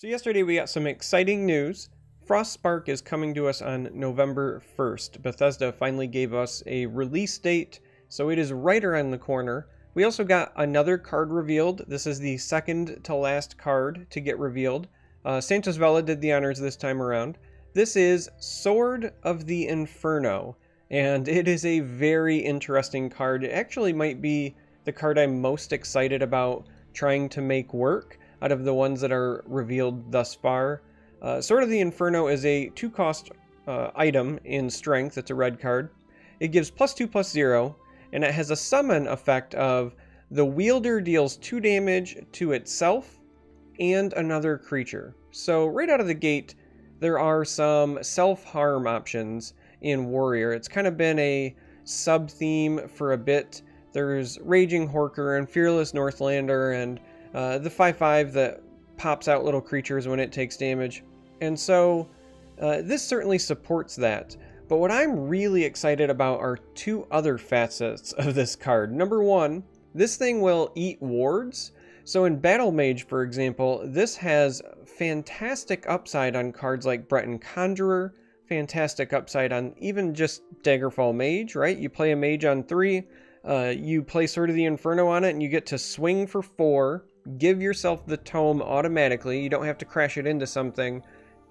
So yesterday we got some exciting news. FrostSpark is coming to us on November 1st. Bethesda finally gave us a release date, so it is right around the corner. We also got another card revealed. This is the second to last card to get revealed. Santos Vela did the honors this time around. This is Sword of the Inferno, and it is a very interesting card. It actually might be the card I'm most excited about trying to make work out of the ones that are revealed thus far. Sword of the Inferno is a 2-cost item in strength. It's a red card. It gives +2/+0, and it has a summon effect of the wielder deals 2 damage to itself and another creature. So right out of the gate, there are some self-harm options in Warrior. It's kind of been a sub-theme for a bit. There's Raging Horker and Fearless Northlander and the 5/5 that pops out little creatures when it takes damage. And so this certainly supports that. But what I'm really excited about are 2 other facets of this card. Number 1, this thing will eat wards. So in Battle Mage, for example, this has fantastic upside on cards like Breton Conjurer, fantastic upside on even just Daggerfall Mage, right? You play a mage on 3, you play Sword of the Inferno on it, and you get to swing for 4, give yourself the tome automatically, you don't have to crash it into something,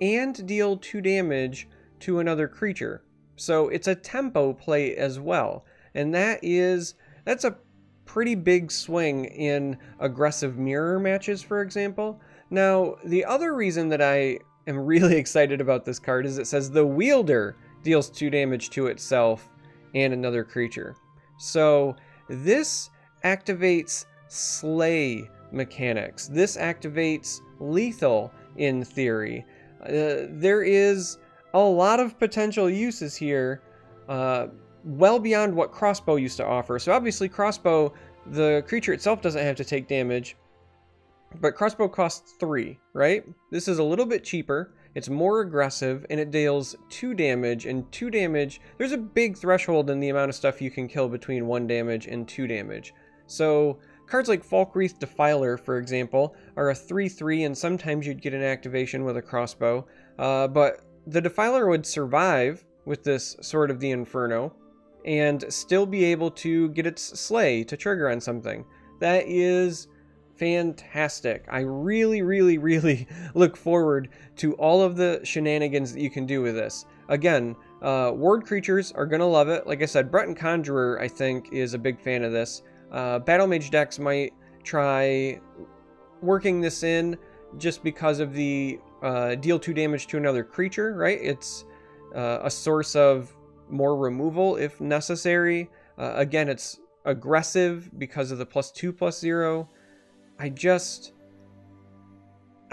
and deal 2 damage to another creature. So it's a tempo play as well, and that's a pretty big swing in aggressive mirror matches, for example. Now, the other reason that I am really excited about this card is it says the wielder deals 2 damage to itself and another creature. So this activates Slay mechanics. This activates lethal in theory. There is a lot of potential uses here, well beyond what Crossbow used to offer. So obviously Crossbow, the creature itself doesn't have to take damage, but Crossbow costs 3, right? This is a little bit cheaper, it's more aggressive, and it deals 2 damage, and 2 damage, there's a big threshold in the amount of stuff you can kill between 1 damage and 2 damage. So cards like Falkreath Defiler, for example, are a 3/3, and sometimes you'd get an activation with a Crossbow, but the Defiler would survive with this Sword of the Inferno, and still be able to get its Slay to trigger on something. That is fantastic. I really, really, really look forward to all of the shenanigans that you can do with this. Again, ward creatures are going to love it. Like I said, Breton Conjurer, I think, is a big fan of this. Battle Mage decks might try working this in just because of the deal 2 damage to another creature, right? It's a source of more removal if necessary. Again, it's aggressive because of the +2/+0. I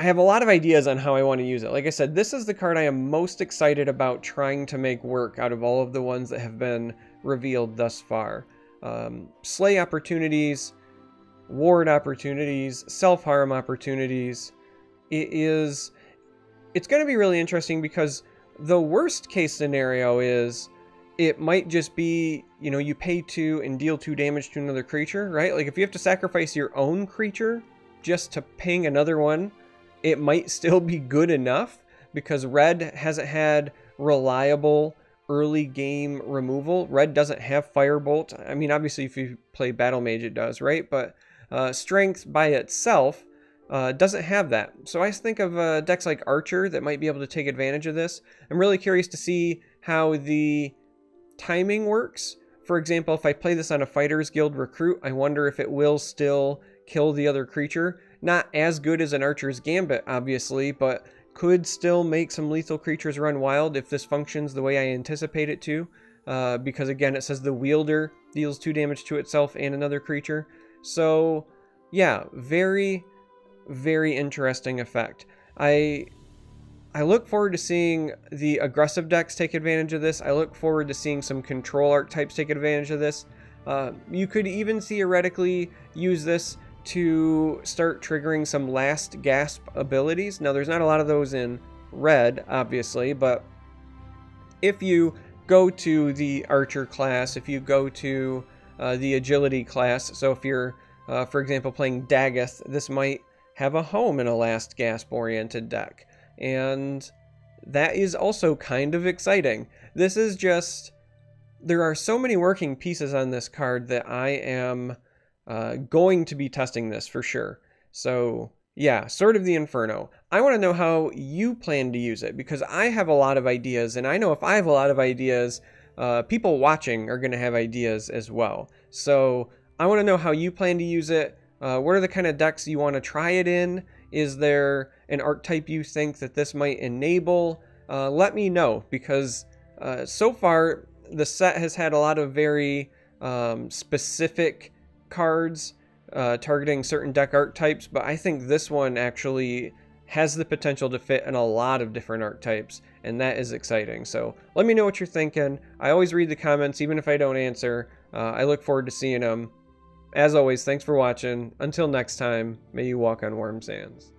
have a lot of ideas on how I want to use it. Like I said, this is the card I am most excited about trying to make work out of all of the ones that have been revealed thus far. Slay opportunities, ward opportunities, self-harm opportunities. It's going to be really interesting because the worst case scenario is it might just be, you know, you pay 2 and deal 2 damage to another creature, right? Like if you have to sacrifice your own creature just to ping another one, it might still be good enough because red hasn't had reliable early game removal. Red doesn't have Firebolt. I mean, obviously if you play Battle Mage it does, right? But strength by itself doesn't have that. So I think of decks like Archer that might be able to take advantage of this. I'm really curious to see how the timing works. For example, if I play this on a Fighters Guild recruit, I wonder if it will still kill the other creature. Not as good as an Archer's Gambit, obviously, but could still make some lethal creatures run wild if this functions the way I anticipate it to. Because again, it says the wielder deals 2 damage to itself and another creature. So yeah, very, very interesting effect. I look forward to seeing the aggressive decks take advantage of this. I look forward to seeing some control archetypes take advantage of this. You could even theoretically use this to start triggering some last gasp abilities. Now, there's not a lot of those in red, obviously, but if you go to the Archer class, if you go to the Agility class, so if you're, for example, playing Daggeth, this might have a home in a last gasp oriented deck. And that is also kind of exciting. This is just, there are so many working pieces on this card that I am going to be testing this for sure. So yeah, Sword of the Inferno. I want to know how you plan to use it, because I have a lot of ideas, and I know if I have a lot of ideas, people watching are going to have ideas as well. So I want to know how you plan to use it. What are the kind of decks you want to try it in? Is there an archetype you think that this might enable? Let me know, because so far the set has had a lot of very specific cards targeting certain deck archetypes, but I think this one actually has the potential to fit in a lot of different archetypes, and that is exciting. So let me know what you're thinking. I always read the comments, even if I don't answer. I look forward to seeing them. As always, thanks for watching. Until next time, may you walk on warm sands.